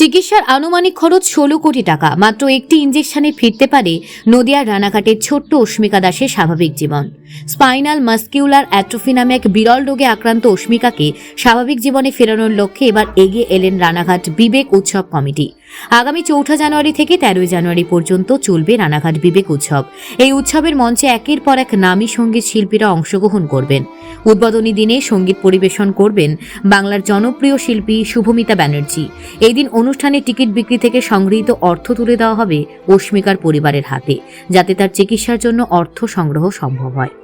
চিকিৎসার আনুমানিক খরচ 16 কোটি টাকা। মাত্র একটি ইঞ্জেকশনে ফিরতে পারে নদিয়ার রানাঘাটের ছোট্ট অস্মিকা দাসের স্বাভাবিক জীবন। স্পাইনাল মাস্কিউলার অ্যাট্রফি নামে এক বিরল রোগে আক্রান্ত অস্মিকাকে স্বাভাবিক জীবনে ফেরানোর লক্ষ্যে এবার এগিয়ে এলেন রানাঘাট বিবেক উৎসব কমিটি। আগামী 4 জানুয়ারি থেকে 13 জানুয়ারি পর্যন্ত চলবে রানাঘাট বিবেক উৎসব। এই উৎসবের মঞ্চে একের পর এক নামী সঙ্গীত শিল্পীরা অংশগ্রহণ করবেন। উদ্বোধনী দিনে সঙ্গীত পরিবেশন করবেন বাংলার জনপ্রিয় শিল্পী শুভমিতা ব্যানার্জি। এই দিন অনুষ্ঠানে টিকিট বিক্রি থেকে সংগৃহীত অর্থ তুলে দেওয়া হবে অস্মিকার পরিবারের হাতে, যাতে তার চিকিৎসার জন্য অর্থ সংগ্রহ সম্ভব হয়।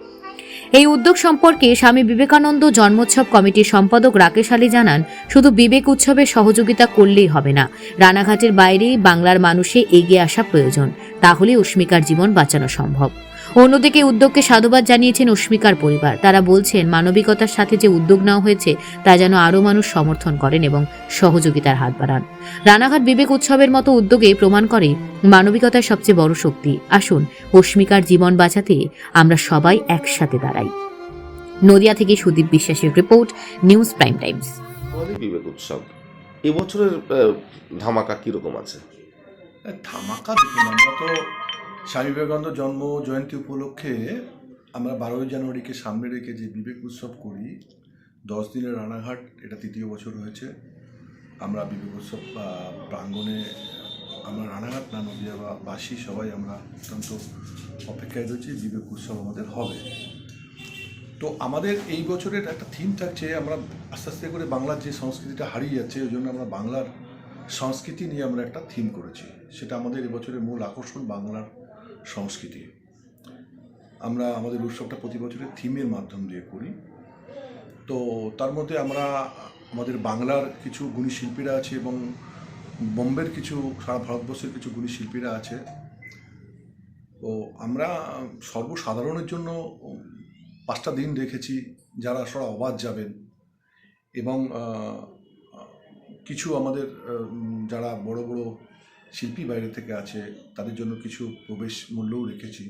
এই উদ্যোগ সম্পর্কে স্বামী বিবেকানন্দ জন্মোৎসব কমিটির সম্পাদক রাকেশ আলী জানান, শুধু বিবেক উৎসবে সহযোগিতা করলেই হবে না, রানাঘাটের বাইরেই বাংলার মানুষে এগিয়ে আসা প্রয়োজন, তাহলে অস্মিকার জীবন বাঁচানো সম্ভব। অন্যদিকে উদ্যোগকে সাধুবাদ জানিয়েছেন অস্মিকার পরিবার। তারা বলছেন, মানবিকতার সাথে যে উদ্যোগ নেওয়া হয়েছে তা যেন আরও মানুষ সমর্থন করেন এবং সহযোগিতার হাত বাড়ান। রানাঘাট বিবেক উৎসবের মতো উদ্যোগে প্রমাণ করে মানবিকতার সবচেয়ে বড় শক্তি। আসুন অস্মিকার জীবন বাঁচাতে আমরা সবাই একসাথে দাঁড়াই। নদিয়া থেকে সুদীপ বিশ্বাসের রিপোর্ট, নিউজ প্রাইম টাইমস। বিবেক উৎসব এবছরের ধামাকা কিরকম আছে? ধামাকা দেখুন, আমরা তো স্বামী বিবেকানন্দ জন্ম জয়ন্তী উপলক্ষে আমরা 12 জানুয়ারিকে সামনে রেখে যে বিবেক উৎসব করি, 10 দিনের রানাঘাট, এটা 3য় বছর হয়েছে। আমরা বিবেক উৎসব প্রাঙ্গণে আমরা রানাঘাট না নদিয়াবাসী সবাই আমরা অত্যন্ত অপেক্ষায় রয়েছি, বিবেক উৎসব আমাদের হবে। তো আমাদের এই বছরের একটা থিম থাকছে, আমরা আস্তে আস্তে করে বাংলার যে সংস্কৃতিটা হারিয়ে যাচ্ছে, ওই জন্য আমরা বাংলার সংস্কৃতি নিয়ে আমরা একটা থিম করেছি। সেটা আমাদের এবছরের মূল আকর্ষণ, বাংলার সংস্কৃতি। আমরা আমাদের উৎসবটা প্রতি বছরের থিমের মাধ্যম দিয়ে করি। তো তার মধ্যে আমরা আমাদের বাংলার কিছু গুণী শিল্পীরা আছে এবং বোম্বের কিছু, সারা ভারতবর্ষের কিছু গুণী শিল্পীরা আছে। তো আমরা সর্বসাধারণের জন্য 5টা দিন রেখেছি, যারা সব অবাধ যাবেন, এবং কিছু আমাদের যারা বড় বড় শিল্পী বাইরে থেকে আছে তাদের জন্য কিছু প্রবেশ মূল্যও রেখেছি।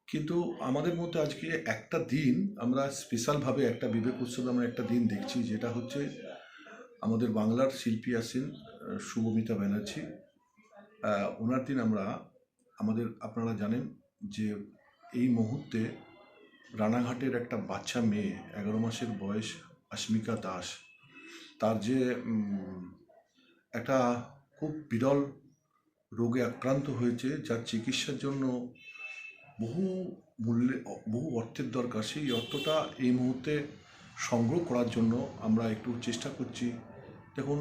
কিন্তু আমাদের মধ্যে আজকে একটা দিন আমরা স্পেশালভাবে একটা বিবেক উৎসবে আমরা একটা দিন দেখছি, যেটা হচ্ছে আমাদের বাংলার শিল্পী আছেন শুভমিতা ব্যানার্জি। ওনার দিন আমরা আমাদের, আপনারা জানেন যে এই মুহূর্তে রানাঘাটের একটা বাচ্চা মেয়ে, 11 মাসের বয়স, অস্মিকা দাস, তার যে একটা খুব বিরল রোগে আক্রান্ত হয়েছে, যার চিকিৎসার জন্য বহু অর্থের দরকার। সেই অর্থটা এই মুহূর্তে সংগ্রহ করার জন্য আমরা একটু চেষ্টা করছি। দেখুন,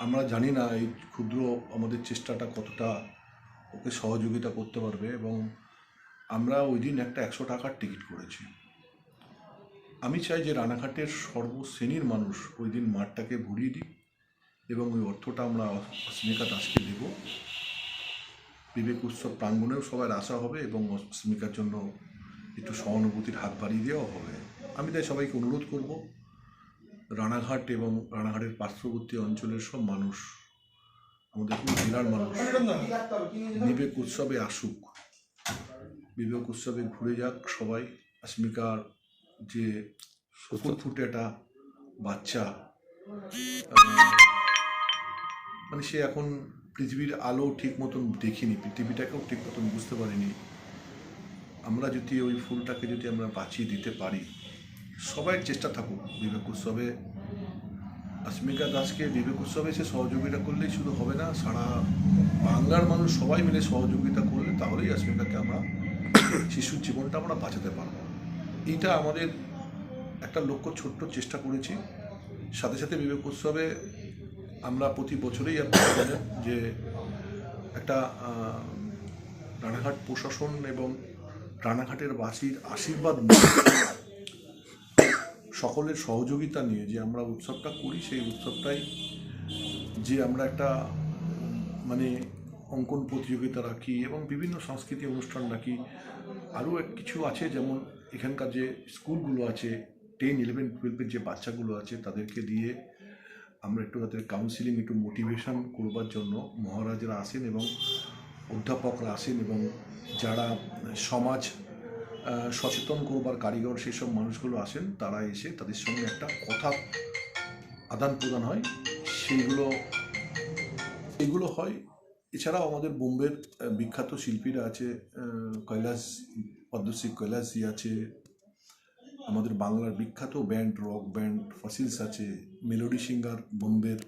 আমরা জানি না এই ক্ষুদ্র আমাদের চেষ্টাটা কতটা ওকে সহযোগিতা করতে পারবে, এবং আমরা ওই দিন একটা 100 টাকার টিকিট করেছি। আমি চাই যে রানাঘাটের সর্বশ্রেণীর মানুষ ওই দিন মাঠটাকে ভরিয়ে দিই, এবং ওই অর্থটা আমরা অস্মিকা দাসকে দেব। বিবেক উৎসব প্রাঙ্গণেও সবার আশা হবে এবং অস্মিকার জন্য একটু সহানুভূতির হাত বাড়িয়ে দেওয়া হবে। আমি তাই সবাইকে অনুরোধ করব, রানাঘাট এবং রানাঘাটের পার্শ্ববর্তী অঞ্চলের সব মানুষ, আমাদের জেলার মানুষ বিবেক উৎসবে আসুক, বিবেক উৎসবে ঘুরে যাক সবাই। অস্মিকার যে ফুটফুটে একটা বাচ্চা, মানে সে এখন পৃথিবীর আলো ঠিক মতন দেখিনি, পৃথিবীটাকেও ঠিক মতন বুঝতে পারিনি। আমরা যদি ওই ফুলটাকে যদি আমরা বাঁচিয়ে দিতে পারি, সবাই চেষ্টা থাকুক বিবেক উৎসবে। অস্মিকা দাসকে বিবেক উৎসবে সে সহযোগিতা করলেই শুধু হবে না, সারা বাংলার মানুষ সবাই মিলে সহযোগিতা করলে তাহলেই অস্মিকাকে আমরা শিশুর জীবনটা আমরা বাঁচাতে পারবো। এইটা আমাদের একটা লক্ষ্য, ছোট্ট চেষ্টা করেছি। সাথে সাথে বিবেক উৎসবে আমরা প্রতি বছরেই আপনারা জানেন যে একটা রানাঘাট প্রশাসন এবং রানাঘাটের বাসীর আশীর্বাদ নিয়ে, সকলের সহযোগিতা নিয়ে যে আমরা উৎসবটা করি, সেই উৎসবটাই যে আমরা একটা মানে অঙ্কন প্রতিযোগিতা রাখি এবং বিভিন্ন সাংস্কৃতিক অনুষ্ঠান রাখি। আরও কিছু আছে, যেমন এখানকার যে স্কুলগুলো আছে, 10, 11, 12-এর যে বাচ্চাগুলো আছে, তাদেরকে দিয়ে আমরা একটু তাদের কাউন্সিলিং, একটু মোটিভেশন করবার জন্য মহারাজরা আসেন এবং অধ্যাপকরা আসেন, এবং যারা সমাজ সচেতন করবার কারিগর সেসব মানুষগুলো আসেন, তারা এসে তাদের সঙ্গে একটা কথা আদান প্রদান হয়। সেইগুলো এগুলো হয়। এছাড়াও আমাদের বোম্বের বিখ্যাত শিল্পীরা আছে, কৈলাস, পদ্মশ্রী কৈলাসজি আছে। আমাদের বাংলার বিখ্যাত ব্যান্ড, রক ব্যান্ড ফসিলস আছে। মেলোডি সিঙ্গার বোম্বের,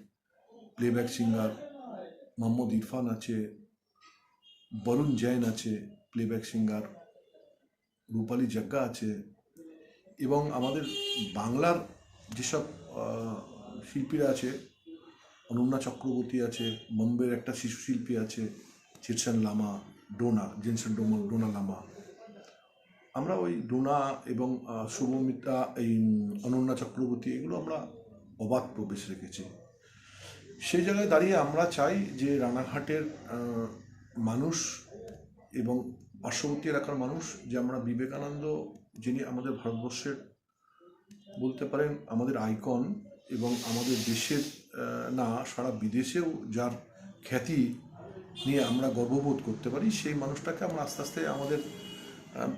প্লেব্যাক সিঙ্গার মোহাম্মদ ইরফান আছে। বরুণ জৈন আছে প্লেব্যাক সিঙ্গার। রূপালী জাগ্গা আছে। এবং আমাদের বাংলার যেসব শিল্পীরা আছে, অনন্যা চক্রবর্তী আছে। বোম্বের একটা শিশু শিল্পী আছে, জেনসন লামা, ডোনা লামা। আমরা ওই ডোনা এবং শুভমিতা, এই অনন্যা চক্রবর্তী, এগুলো আমরা অবাধ প্রবেশ রেখেছি। সেই জায়গায় দাঁড়িয়ে আমরা চাই যে রানাঘাটের মানুষ এবং পার্শ্ববর্তী এলাকার মানুষ, যে আমরা বিবেকানন্দ, যিনি আমাদের ভারতবর্ষের বলতে পারেন আমাদের আইকন, এবং আমাদের দেশের না সারা বিদেশেও যার খ্যাতি নিয়ে আমরা গর্ববোধ করতে পারি, সেই মানুষটাকে আমরা আস্তে আস্তে আমাদের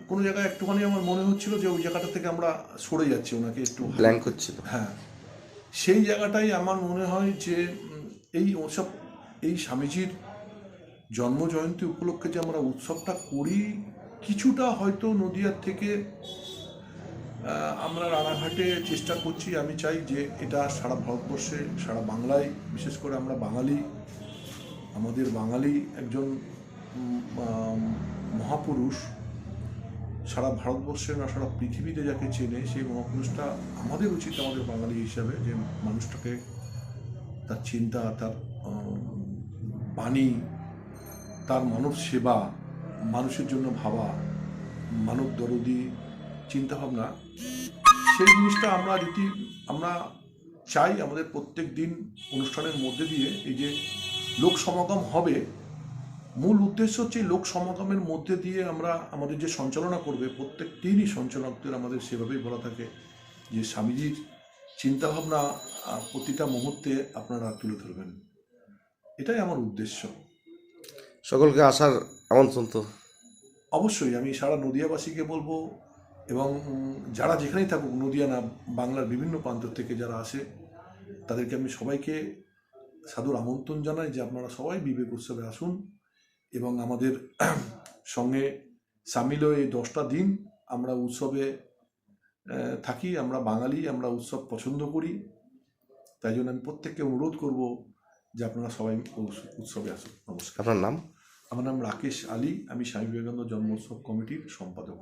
কোনো জায়গায় একটুখানি আমার মনে হচ্ছিল যে ওই জায়গাটা থেকে আমরা সরে যাচ্ছি, ওনাকে একটু ব্ল্যাঙ্ক হচ্ছিল। হ্যাঁ, সেই জায়গাটাই আমার মনে হয় যে এই ওসব, এই স্বামীজির জন্মজয়ন্তী উপলক্ষে যে আমরা উৎসবটা করি, কিছুটা হয়তো নদিয়ার থেকে আমরা রানাঘাটে চেষ্টা করছি। আমি চাই যে এটা সারা ভারতবর্ষে, সারা বাংলায়, বিশেষ করে আমরা বাঙালি, আমাদের বাঙালি একজন মহাপুরুষ সারা ভারতবর্ষে না সারা পৃথিবীতে যাকে চেনে, সেই মহাপুরুষটা আমাদের উচিত, আমাদের বাঙালি হিসাবে, যে মানুষটাকে তার চিন্তা, তার বাণী, তার মানব সেবা, মানুষের জন্য ভাবা, মানব দরদি চিন্তাভাবনা, সেই জিনিসটা আমরা চাই আমাদের প্রত্যেক দিন অনুষ্ঠানের মধ্যে দিয়ে। এই যে লোক সমাগম হবে, মূল উদ্দেশ্য হচ্ছে লোক সমাগমের মধ্যে দিয়ে আমরা আমাদের যে সঞ্চালনা করবে, প্রত্যেক দিনই সঞ্চালকদের আমাদের সেভাবেই বলা থাকে যে স্বামীজির চিন্তাভাবনা প্রতিটা মুহূর্তে আপনারা তুলে ধরবেন। এটাই আমার উদ্দেশ্য। সকলকে আসার আমন্ত্রণ তো অবশ্যই আমি সারা নদিয়াবাসীকে বলবো, এবং যারা যেখানেই থাকুক, নদিয়া না বাংলার বিভিন্ন প্রান্ত থেকে যারা আসে, তাদেরকে আমি সবাইকে সাদর আমন্ত্রণ জানাই যে আপনারা সবাই বিবেক উৎসবে আসুন এবং আমাদের সঙ্গে সামিল হয়ে 10টা দিন আমরা উৎসবে থাকি। আমরা বাঙালি, আমরা উৎসব পছন্দ করি, তাই জন্য আমি প্রত্যেককে অনুরোধ করব যে আপনারা সবাই উৎসবে আসুন। নমস্কার। আপনার নাম? আমার নাম রাকেশ আলী, আমি স্বামী বিবেকানন্দ জন্মোৎসব কমিটির সম্পাদক।